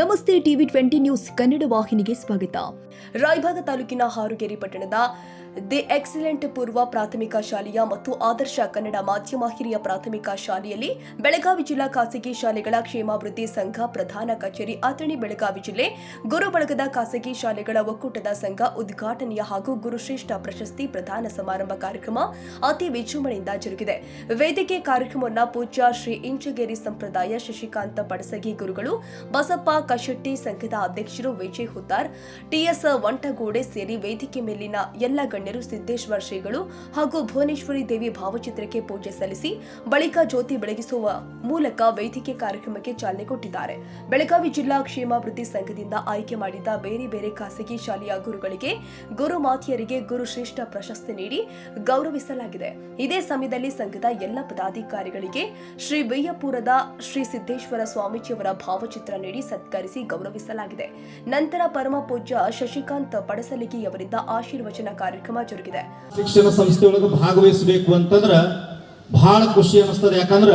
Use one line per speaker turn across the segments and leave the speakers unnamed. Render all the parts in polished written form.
ನಮಸ್ತೆ TV 20 news Kannada ವಾಹಿನಿಗೆ ಸ್ವಾಗತ. ರಾಯಭಾಗ ತಾಲೂಕಿನ ಹಾರುಗೇರಿ ಪಟ್ಟಣದ ದಿ ಎಕ್ಸಲೆಂಟ್ ಪೂರ್ವ ಪ್ರಾಥಮಿಕ ಶಾಲೆಯ ಮತ್ತು ಆದರ್ಶ ಕನ್ನಡ ಮಾಧ್ಯಮ ಹಿರಿಯ ಪ್ರಾಥಮಿಕ ಶಾಲೆಯಲ್ಲಿ ಬೆಳಗಾವಿ ಜಿಲ್ಲಾ ಖಾಸಗಿ ಶಾಲೆಗಳ ಕ್ಷೇಮಾಭಿವೃದ್ಧಿ ಸಂಘ ಪ್ರಧಾನ ಕಚೇರಿ ಅಥಣಿ ಬೆಳಗಾವಿ ಜಿಲ್ಲೆ ಗುರು ಬಳಗದ ಖಾಸಗಿ ಶಾಲೆಗಳ ಒಕ್ಕೂಟದ ಸಂಘ ಉದ್ಘಾಟನೆಯ ಹಾಗೂ ಗುರುಶ್ರೇಷ್ಠ ಪ್ರಶಸ್ತಿ ಪ್ರದಾನ ಸಮಾರಂಭ ಕಾರ್ಯಕ್ರಮ ಅತಿ ವಿಜೃಂಭಣೆಯಿಂದ ಜರುಗಿದೆ. ವೇದಿಕೆ ಕಾರ್ಯಕ್ರಮವನ್ನು ಪೂಜ್ಯ ಶ್ರೀ ಇಂಚಗೇರಿ ಸಂಪ್ರದಾಯ ಶಶಿಕಾಂತ ಪಡಸಗಿ ಗುರುಗಳು, ಬಸಪ್ಪ ಕಶೆಟ್ಟಿ ಸಂಘದ ಅಧ್ಯಕ್ಷರು ವಿಜಯ್ ಹುದ್ದಾರ್, ಟಿಎಸ್ ವಂಟಗೋಡೆ ಸೇರಿ ವೇದಿಕೆ ಮೇಲಿನ ಎಲ್ಲ ಗಣ್ಯರು, ಸಿದ್ದೇಶ್ವರ ಶ್ರೀಗಳು ಹಾಗೂ ಭುವನೇಶ್ವರಿ ದೇವಿ ಭಾವಚಿತ್ರಕ್ಕೆ ಪೂಜೆ ಸಲ್ಲಿಸಿ ಬಳಿಕ ಜ್ಯೋತಿ ಬೆಳಗಿಸುವ ಮೂಲಕ ವೇದಿಕೆ ಕಾರ್ಯಕ್ರಮಕ್ಕೆ ಚಾಲನೆ ಕೊಟ್ಟಿದ್ದಾರೆ. ಬೆಳಗಾವಿ ಜಿಲ್ಲಾ ಕ್ಷೇಮಾಭಿವೃದ್ಧಿ ಸಂಘದಿಂದ ಆಯ್ಕೆ ಮಾಡಿದ ಬೇರೆ ಬೇರೆ ಖಾಸಗಿ ಶಾಲೆಯ ಗುರುಗಳಿಗೆ, ಗುರುಮಾತೆಯರಿಗೆ ಗುರುಶ್ರೇಷ್ಠ ಪ್ರಶಸ್ತಿ ನೀಡಿ ಗೌರವಿಸಲಾಗಿದೆ. ಇದೇ ಸಮಯದಲ್ಲಿ ಸಂಘದ ಎಲ್ಲ ಪದಾಧಿಕಾರಿಗಳಿಗೆ ಶ್ರೀ ವಿಯ್ಯಪುರದ ಶ್ರೀ ಸಿದ್ದೇಶ್ವರ ಸ್ವಾಮೀಜಿಯವರ ಭಾವಚಿತ್ರ ನೀಡಿ ಸತ್ಕರಿಸಿ ಗೌರವಿಸಲಾಗಿದೆ. ನಂತರ ಪರಮ ಪೂಜ್ಯ ಶಶಿಕಾಂತ್ ಪಡಸಲಗಿಯವರಿಂದ ಆಶೀರ್ವಚನ ಕಾರ್ಯಕ್ರಮ ಜರುಗಿದೆ.
ಶಿಕ್ಷಣ ಸಂಸ್ಥೆಯೊಳಗೆ ಭಾಗವಹಿಸಬೇಕು ಅಂತಂದ್ರ ಬಹಳ ಖುಷಿ ಅನಿಸ್ತದೆ. ಯಾಕಂದ್ರ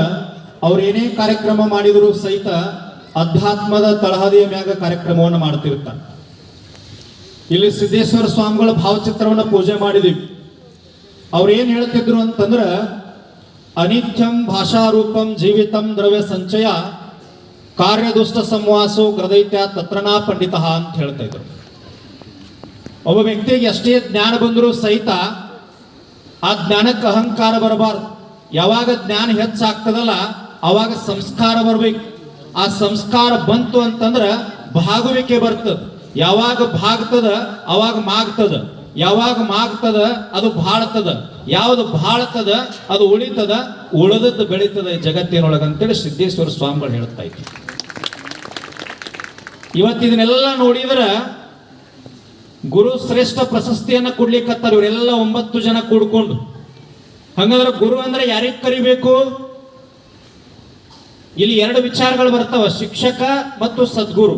ಅವ್ರು ಏನೇ ಕಾರ್ಯಕ್ರಮ ಮಾಡಿದ್ರು ಸಹಿತ ಅಧ್ಯಾತ್ಮದ ತಳಹದಿಯ ಮ್ಯಾಗ ಕಾರ್ಯಕ್ರಮವನ್ನು ಮಾಡ್ತಿರ್ತಾರೆ. ಇಲ್ಲಿ ಸಿದ್ದೇಶ್ವರ ಸ್ವಾಮಿಗಳ ಭಾವಚಿತ್ರವನ್ನು ಪೂಜೆ ಮಾಡಿದೀವಿ. ಅವ್ರು ಏನ್ ಹೇಳ್ತಿದ್ರು ಅಂತಂದ್ರ ಅನಿತ್ಯಂ ಭಾಷಾರೂಪಂ ಜೀವಿತಂ ದ್ರವ್ಯ ಸಂಚಯ ಕಾರ್ಯದುಷ್ಟ ಸಂವಾಸೋ ಗ್ರದೈತ್ಯ ತತ್ರನಾ ಪಂಡಿತ ಅಂತ ಹೇಳ್ತಾ ಇದ್ರು. ಒಬ್ಬ ವ್ಯಕ್ತಿಗೆ ಎಷ್ಟೇ ಜ್ಞಾನ ಬಂದರೂ ಸಹಿತ ಆ ಜ್ಞಾನಕ್ಕೆ ಅಹಂಕಾರ ಬರಬಾರ್ದು. ಯಾವಾಗ ಜ್ಞಾನ ಹೆಚ್ಚಾಗ್ತದಲ್ಲ ಅವಾಗ ಸಂಸ್ಕಾರ ಬರ್ಬೇಕು. ಆ ಸಂಸ್ಕಾರ ಬಂತು ಅಂತಂದ್ರ ಭಾಗುವಿಕೆ ಬರ್ತದ. ಯಾವಾಗ ಭಾಗ್ತದ ಅವಾಗ ಮಾಗ್ತದ, ಯಾವಾಗ ಮಾಗ್ತದ ಅದು ಬಾಳ್ತದ, ಯಾವ್ದು ಬಾಳ್ತದ ಅದು ಉಳಿತದ, ಉಳಿದದ್ದು ಬೆಳೀತದ ಜಗತ್ತಿನೊಳಗಂತೇಳಿ ಸಿದ್ದೇಶ್ವರ ಸ್ವಾಮಿಗಳು ಹೇಳ್ತಾ ಇದ್ರು. ಇವತ್ತಿದನ್ನೆಲ್ಲ ನೋಡಿದ್ರ ಗುರು ಶ್ರೇಷ್ಠ ಪ್ರಶಸ್ತಿಯನ್ನ ಕೊಡ್ಲಿಕ್ಕತ್ತಾರ ಇವರೆಲ್ಲ 9 ಜನ ಕೂಡ್ಕೊಂಡು. ಹಂಗಂದ್ರೆ ಗುರು ಅಂದ್ರೆ ಯಾರಿಗೆ ಕರಿಬೇಕು? ಇಲ್ಲಿ 2 ವಿಚಾರಗಳು ಬರ್ತಾವ, ಶಿಕ್ಷಕ ಮತ್ತು ಸದ್ಗುರು.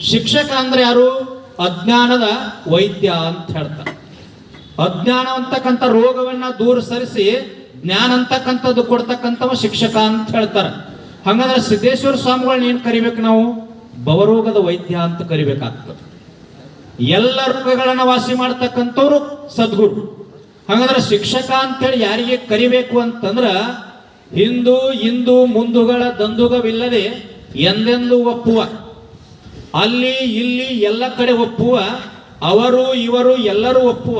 ಶಿಕ್ಷಕ ಅಂದ್ರೆ ಯಾರು? ಅಜ್ಞಾನದ ವೈದ್ಯ ಅಂತ ಹೇಳ್ತಾರೆ. ಅಜ್ಞಾನ ಅಂತಕ್ಕಂಥ ರೋಗವನ್ನ ದೂರ ಸರಿಸಿ ಜ್ಞಾನ ಅಂತಕ್ಕಂಥದ್ದು ಕೊಡ್ತಕ್ಕಂಥವ ಶಿಕ್ಷಕ ಅಂತ ಹೇಳ್ತಾರೆ. ಹಂಗಂದ್ರೆ ಸಿದ್ದೇಶ್ವರ ಸ್ವಾಮಿಗಳನ್ನ ಏನ್ ಕರಿಬೇಕು ನಾವು? ಭವರೋಗದ ವೈದ್ಯ ಅಂತ ಕರಿಬೇಕಾಗ್ತದೆ. ಎಲ್ಲ ರೋಗಗಳನ್ನ ವಾಸಿ ಮಾಡ್ತಕ್ಕಂಥವ್ರು ಸದ್ಗುರು. ಹಾಗಾದ್ರೆ ಶಿಕ್ಷಕ ಅಂತೇಳಿ ಯಾರಿಗೆ ಕರಿಬೇಕು ಅಂತಂದ್ರ ಹಿಂದೂ ಇಂದು ಮುಂದುಗಳ ದಂದುಗವಿಲ್ಲದೆ ಎಂದೆಂದು ಒಪ್ಪುವ, ಅಲ್ಲಿ ಇಲ್ಲಿ ಎಲ್ಲ ಕಡೆ ಒಪ್ಪುವ, ಅವರು ಇವರು ಎಲ್ಲರೂ ಒಪ್ಪುವ,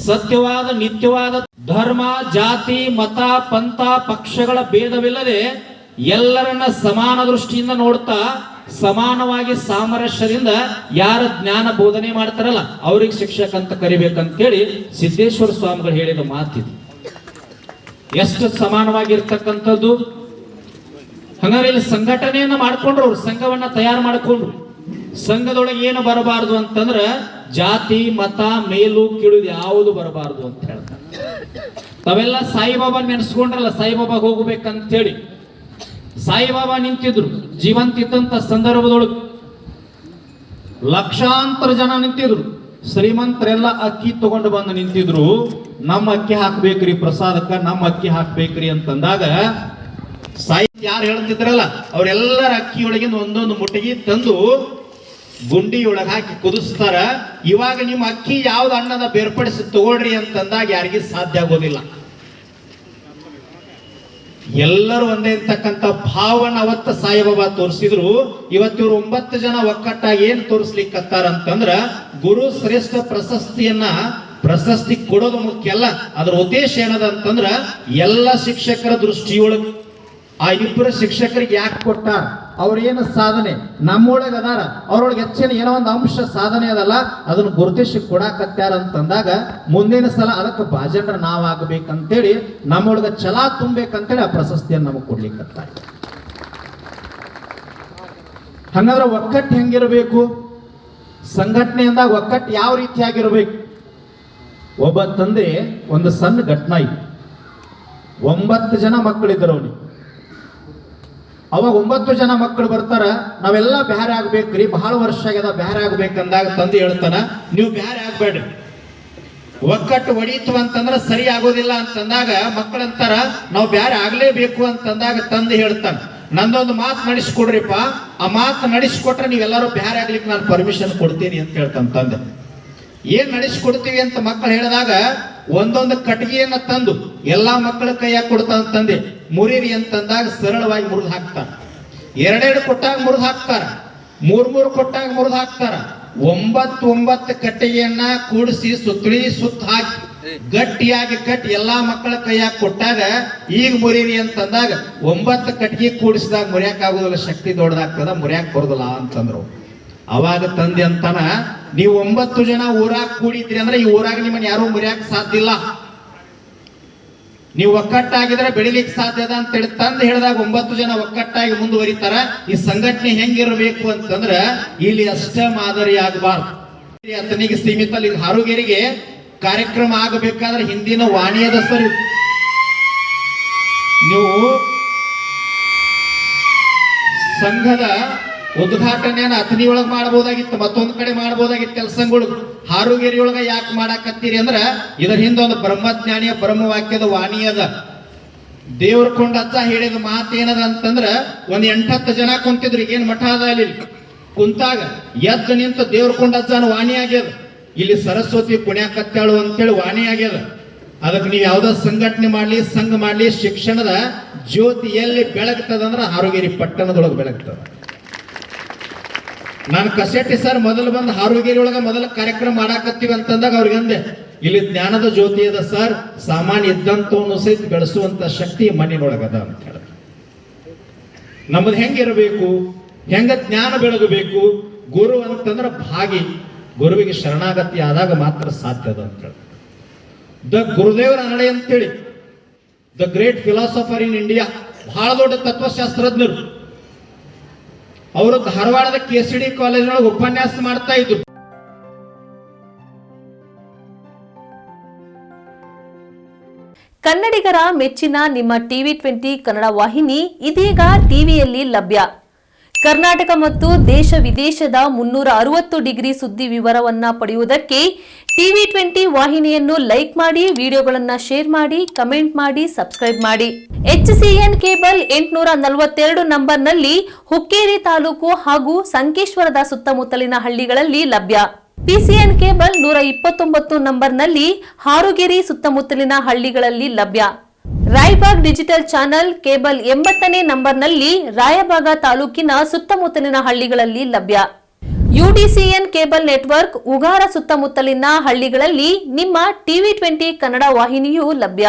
ಸತ್ಯವಾದ ನಿತ್ಯವಾದ ಧರ್ಮ ಜಾತಿ ಮತ ಪಂಥ ಪಕ್ಷಗಳ ಭೇದವಿಲ್ಲದೆ ಎಲ್ಲರನ್ನ ಸಮಾನ ದೃಷ್ಟಿಯಿಂದ ನೋಡ್ತಾ ಸಮಾನವಾಗಿ ಸಾಮರಸ್ಯದಿಂದ ಯಾರ ಜ್ಞಾನ ಬೋಧನೆ ಮಾಡ್ತಾರಲ್ಲ ಅವ್ರಿಗೆ ಶಿಕ್ಷಕ ಅಂತ ಕರಿಬೇಕಂತೇಳಿ ಸಿದ್ದೇಶ್ವರ ಸ್ವಾಮಿಗಳು ಹೇಳಿದ ಮಾತಿದೆ. ಎಷ್ಟು ಸಮಾನವಾಗಿರ್ತಕ್ಕಂಥದ್ದು. ಹಂಗಾರೆ ಇಲ್ಲಿ ಸಂಘಟನೆಯನ್ನ ಮಾಡ್ಕೊಂಡ್ರು, ಅವ್ರು ಸಂಘವನ್ನ ತಯಾರು ಮಾಡಿಕೊಂಡ್ರು. ಸಂಘದೊಳಗೆ ಏನು ಬರಬಾರದು ಅಂತಂದ್ರ ಜಾತಿ ಮತ ಮೇಲು ಕೀಳು ಯಾವುದು ಬರಬಾರದು ಅಂತ ಹೇಳ್ತಾರೆ. ತಾವೆಲ್ಲ ಸಾಯಿಬಾಬಾ ನೆನೆಸ್ಕೊಂಡ್ರಲ್ಲ, ಸಾಯಿಬಾಬಾ ಹೋಗ್ಬೇಕಂತೇಳಿ ಸಾಯಿಬಾಬಾ ನಿಂತಿದ್ರು. ಜೀವಂತ ಇದ್ದಂತ ಸಂದರ್ಭದೊಳಗೆ ಲಕ್ಷಾಂತರ ಜನ ನಿಂತಿದ್ರು. ಶ್ರೀಮಂತರೆಲ್ಲ ಅಕ್ಕಿ ತಗೊಂಡು ಬಂದು ನಿಂತಿದ್ರು. ನಮ್ಮ ಅಕ್ಕಿ ಹಾಕ್ಬೇಕ್ರಿ ಪ್ರಸಾದಕ್ಕ, ನಮ್ಮ ಅಕ್ಕಿ ಹಾಕ್ಬೇಕ್ರಿ ಅಂತಂದಾಗ ಸಾಯಿ ಯಾರು ಹೇಳ್ತಿದ್ರಲ್ಲ ಅವ್ರೆಲ್ಲರ ಅಕ್ಕಿಯೊಳಗಿಂದ ಒಂದೊಂದು ಮುಟ್ಟಿಗೆ ತಂದು ಗುಂಡಿಯೊಳಗೆ ಹಾಕಿ ಕುದಿಸ್ತಾರ. ಇವಾಗ ನಿಮ್ಮ ಅಕ್ಕಿ ಯಾವ್ದು ಅನ್ನದ ಬೇರ್ಪಡಿಸಿ ತಗೊಳ್ರಿ ಅಂತಂದಾಗ ಯಾರಿಗೂ ಸಾಧ್ಯ ಆಗೋದಿಲ್ಲ. ಎಲ್ಲರೂ ಒಂದೇ ಇರ್ತಕ್ಕಂಥ ಭಾವನ ಅವತ್ತ ಸಾಯಿಬಾಬಾ ತೋರಿಸಿದ್ರು. ಇವತ್ತಿವ್ರು 9 ಜನ ಒಕ್ಕಟ್ಟಾಗಿ ಏನ್ ತೋರಿಸ್ಲಿಕ್ಕತ್ತಾರ ಅಂತಂದ್ರ ಗುರು ಶ್ರೇಷ್ಠ ಪ್ರಶಸ್ತಿ ಕೊಡೋದು ಮುಖ್ಯ ಅಲ್ಲ. ಅದರ ಉದ್ದೇಶ ಏನದ ಅಂತಂದ್ರ ಎಲ್ಲ ಶಿಕ್ಷಕರ ದೃಷ್ಟಿಯೊಳಗೆ ಆ 2 ಶಿಕ್ಷಕರಿಗೆ ಯಾಕೆ ಕೊಟ್ಟಾರ, ಅವ್ರೇನು ಸಾಧನೆ ನಮ್ಮೊಳಗ ಅದಾರ, ಅವ್ರೊಳಗೆ ಹೆಚ್ಚಿನ ಏನೋ ಒಂದು ಅಂಶ ಸಾಧನೆ ಅದಲ್ಲ, ಅದನ್ನು ಗುರುತಿಸಿ ಕೊಡಾಕತ್ಯಾರ ಅಂತಂದಾಗ ಮುಂದಿನ ಸಲ ಅದಕ್ಕೆ ಭಾಜನರ ನಾವಾಗಬೇಕಂತೇಳಿ ನಮ್ಮೊಳಗ ಛಲ ತುಂಬಬೇಕಂತೇಳಿ ಆ ಪ್ರಶಸ್ತಿಯನ್ನು ನಮಗೆ ಕೊಡ್ಲಿಕ್ಕತ್ತಾರೆ. ಹಂಗಾದ್ರೆ ಒಕ್ಕಟ್ಟು ಹೆಂಗಿರಬೇಕು? ಸಂಘಟನೆ ಅಂದಾಗ ಒಕ್ಕಟ್ಟು ಯಾವ ರೀತಿಯಾಗಿರ್ಬೇಕು? ಒಬ್ಬ ತಂದೆ ಒಂದು ಸಣ್ಣ ಘಟನಾ ಇತ್ತು. 9 ಜನ ಮಕ್ಕಳಿದ್ದರು ಅವನಿಗೆ. ಅವಾಗ 9 ಜನ ಮಕ್ಕಳು ಬರ್ತಾರ, ನಾವೆಲ್ಲ ಬ್ಯಾರೆ ಆಗ್ಬೇಕ್ರಿ, ಬಹಳ ವರ್ಷ ಆಗ್ಯದ ಬ್ಯಾರೆ ಆಗ್ಬೇಕಂದಾಗ ತಂದೆ ಹೇಳ್ತಾನ, ನೀವು ಬ್ಯಾರೆ ಆಗ್ಬೇಡ್ರಿ, ಒಕ್ಕಟ್ಟು ಒಡೀತು ಅಂತಂದ್ರೆ ಸರಿ ಆಗೋದಿಲ್ಲ ಅಂತಂದಾಗ ಮಕ್ಕಳಂತಾರ ನಾವು ಬ್ಯಾರೆ ಆಗ್ಲೇಬೇಕು ಅಂತಂದಾಗ ತಂದೆ ಹೇಳ್ತಾನ, ನಂದೊಂದು ಮಾತು ನಡೆಸಿಕೊಡ್ರಿಪ್ಪ, ಆ ಮಾತು ನಡೆಸಿಕೊಟ್ರೆ ನೀವೆಲ್ಲರೂ ಬ್ಯಾರೆ ಆಗ್ಲಿಕ್ಕೆ ನಾನು ಪರ್ಮಿಷನ್ ಕೊಡ್ತೀನಿ ಅಂತ ಹೇಳ್ತಂತಂದೆ. ಏನ್ ನಡೆಸಿಕೊಡ್ತೀವಿ ಅಂತ ಮಕ್ಕಳು ಹೇಳಿದಾಗ ಒಂದೊಂದು ಕಟ್ಟಿಗೆಯನ್ನ ತಂದು ಎಲ್ಲಾ ಮಕ್ಕಳ ಕೈಯಾಗ ಕೊಡ್ತಂತಂದೆ. ಮುರಿರಿ ಅಂತಂದಾಗ ಸರಳವಾಗಿ ಮುರಿದು ಹಾಕ್ತಾರ, ಎರಡೆರಡು ಕೊಟ್ಟಾಗ ಮುರಿದು ಹಾಕ್ತಾರ, ಮೂರ್ ಕೊಟ್ಟಾಗ ಮುರಿದು ಹಾಕ್ತಾರ. 9 ಕಟ್ಟಿಗೆಯನ್ನ ಕೂಡಿಸಿ ಸುತ್ತಳಿ ಸುತ್ತ ಹಾಕಿ ಗಟ್ಟಿಯಾಗಿ ಕಟ್ಟಿ ಎಲ್ಲಾ ಮಕ್ಕಳ ಕೈಯಾಗ ಕೊಟ್ಟಾಗ ಈಗ ಮುರಿರಿ ಅಂತಂದಾಗ 9 ಕಟ್ಟಿಗೆ ಕೂಡಿಸಿದಾಗ ಮುರಿಯಾಕ ಆಗುದಿಲ್ಲ, ಶಕ್ತಿ ದೊಡ್ಡದಾಗ್ತದ, ಮುರಿಯಾಕ ಬರುದಿಲ್ಲ ಅಂತಂದ್ರು. ಅವಾಗ ತಂದೆ ಅಂತಾನ, ನೀವು 9 ಜನ ಊರಾಗ ಕೂಡಿದ್ರಿ ಅಂದ್ರೆ ಈ ಊರಾಗ ನಿಮ್ಮನ್ನ ಯಾರು ಮುರಿಯಾಕ ಸಾಧ್ಯ ಇಲ್ಲ, ನೀವು ಒಕ್ಕಟ್ಟಾಗಿದ್ರೆ ಬೆಳಿಲಿಕ್ಕೆ ಸಾಧ್ಯ ಅದ ಅಂತೇಳಿ ತಂದು ಹೇಳಿದಾಗ 9 ಜನ ಒಕ್ಕಟ್ಟಾಗಿ ಮುಂದುವರಿತಾರ. ಈ ಸಂಘಟನೆ ಹೆಂಗಿರಬೇಕು ಅಂತಂದ್ರ ಇಲ್ಲಿ ಅಷ್ಟೇ ಮಾದರಿ ಆಗಬಾರ್ದು, ಅತನಿಗೆ ಸೀಮಿತ. ಇಲ್ಲಿ ಹಾರುಗೇರಿಗೆ ಕಾರ್ಯಕ್ರಮ ಆಗಬೇಕಾದ್ರೆ ಹಿಂದಿನ ವಾಣಿಯದ ಸರಿ ನೀವು ಸಂಘದ ಉದ್ಘಾಟನೆಯನ್ನ ಅಥಣಿ ಒಳಗೆ ಮಾಡಬಹುದಾಗಿತ್ತು, ಮತ್ತೊಂದು ಕಡೆ ಮಾಡಬಹುದಾಗಿತ್ತು ಕೆಲಸಗಳು. ಹಾರುಗೇರಿ ಒಳಗ ಯಾಕೆ ಮಾಡಾಕತ್ತೀರಿ ಅಂದ್ರ ಇದರ ಹಿಂದೆ ಒಂದು ಬ್ರಹ್ಮಜ್ಞಾನಿಯ ಬ್ರಹ್ಮವಾಕ್ಯದ ವಾಣಿ ಅದ. ದೇವ್ರ ಕೊಂಡಜ್ಜ ಹೇಳಿದ ಮಾತು ಏನದ ಅಂತಂದ್ರ ಒಂದ್ 8-10 ಜನ ಕುಂತಿದ್ರು. ಏನ್ ಮಠ ಅದ ಅಲ್ಲಿ ಕುಂತಾಗ ಎದ್ದು ನಿಂತ ದೇವ್ರ ಕೊಂಡಜ್ಜನ ವಾಣಿ ಆಗ್ಯದ. ಇಲ್ಲಿ ಸರಸ್ವತಿ ಪುಣ್ಯಾಕತ್ತಾಳು ಅಂತೇಳಿ ವಾಣಿ ಆಗ್ಯದ. ಅದಕ್ಕೆ ನೀವು ಯಾವ್ದೋ ಸಂಘಟನೆ ಮಾಡ್ಲಿ, ಸಂಘ ಮಾಡ್ಲಿ, ಶಿಕ್ಷಣದ ಜ್ಯೋತಿ ಎಲ್ಲಿ ಬೆಳಗ್ತದಂದ್ರ ಹಾರುಗೇರಿ ಪಟ್ಟಣದೊಳಗೆ ಬೆಳಗ್ತದ. ನಾನು ಕಸೆಟ್ಟಿ ಸರ್ ಮೊದಲು ಬಂದು ಹಾರುಗೇರಿ ಒಳಗ ಮೊದಲ ಕಾರ್ಯಕ್ರಮ ಮಾಡಾಕತ್ತೀವಿ ಅಂತಂದಾಗ ಅವ್ರಿಗೆ ಅಂದೆ, ಇಲ್ಲಿ ಜ್ಞಾನದ ಜ್ಯೋತಿ ಅದ ಸರ್, ಸಾಮಾನ್ಯ ಇದ್ದಂತವನು ಸಹಿತ ಬೆಳೆಸುವಂತ ಶಕ್ತಿ ಮಣ್ಣಿನೊಳಗದ ಅಂತ ಹೇಳ. ನಮ್ಮದು ಹೆಂಗಿರಬೇಕು, ಹೆಂಗ ಜ್ಞಾನ ಬೆಳಗಬೇಕು, ಗುರು ಅಂತಂದ್ರ ಭಾಗಿ, ಗುರುವಿಗೆ ಶರಣಾಗತಿ ಆದಾಗ ಮಾತ್ರ ಸಾಧ್ಯ ಅದ ಅಂತ ಹೇಳಿ. ದ ಗುರುದೇವರ ಅನಡೆ ಅಂತೇಳಿ the great philosopher in India, ಬಹಳ ದೊಡ್ಡ ತತ್ವಶಾಸ್ತ್ರಜ್ಞರು. ಅವರು ಧಾರವಾಡದ KCD ಕಾಲೇಜಿನೊಳಗೆ ಉಪನ್ಯಾಸ ಮಾಡ್ತಾ ಇದ್ರು.
ಕನ್ನಡಿಗರ ಮೆಚ್ಚಿನ ನಿಮ್ಮ TV20 ಕನ್ನಡ ವಾಹಿನಿ ಇದೀಗ ಟಿವಿಯಲ್ಲಿ ಲಭ್ಯ. ಕರ್ನಾಟಕ ಮತ್ತು ದೇಶ ವಿದೇಶದ 360 ಡಿಗ್ರಿ ಸುದ್ದಿ ವಿವರವನ್ನ ಪಡೆಯುವುದಕ್ಕೆ TV20 ವಾಹಿನಿಯನ್ನು ಲೈಕ್ ಮಾಡಿ, ವಿಡಿಯೋಗಳನ್ನು ಶೇರ್ ಮಾಡಿ, ಕಮೆಂಟ್ ಮಾಡಿ, ಸಬ್ಸ್ಕ್ರೈಬ್ ಮಾಡಿ. HCN ಕೇಬಲ್ 842 ನಂಬರ್ನಲ್ಲಿ ಹುಕ್ಕೇರಿ ತಾಲೂಕು ಹಾಗೂ ಸಂಕೇಶ್ವರದ ಸುತ್ತಮುತ್ತಲಿನ ಹಳ್ಳಿಗಳಲ್ಲಿ ಲಭ್ಯ. PCN ಕೇಬಲ್ 129 ನಂಬರ್ನಲ್ಲಿ ಹಾರುಗೇರಿ ಸುತ್ತಮುತ್ತಲಿನ ಹಳ್ಳಿಗಳಲ್ಲಿ ಲಭ್ಯ. ರಾಯಬಾಗ್ ಡಿಜಿಟಲ್ ಚಾನೆಲ್ ಕೇಬಲ್ 80ನೇ ನಂಬರ್ನಲ್ಲಿ ರಾಯಬಾಗ ತಾಲೂಕಿನ ಸುತ್ತಮುತ್ತಲಿನ ಹಳ್ಳಿಗಳಲ್ಲಿ ಲಭ್ಯ. UDCN ಕೇಬಲ್ ನೆಟ್ವರ್ಕ್ ಉಗಾರ ಸುತ್ತಮುತ್ತಲಿನ ಹಳ್ಳಿಗಳಲ್ಲಿ ನಿಮ್ಮ TV20 ಕನ್ನಡ ವಾಹಿನಿಯೂ ಲಭ್ಯ.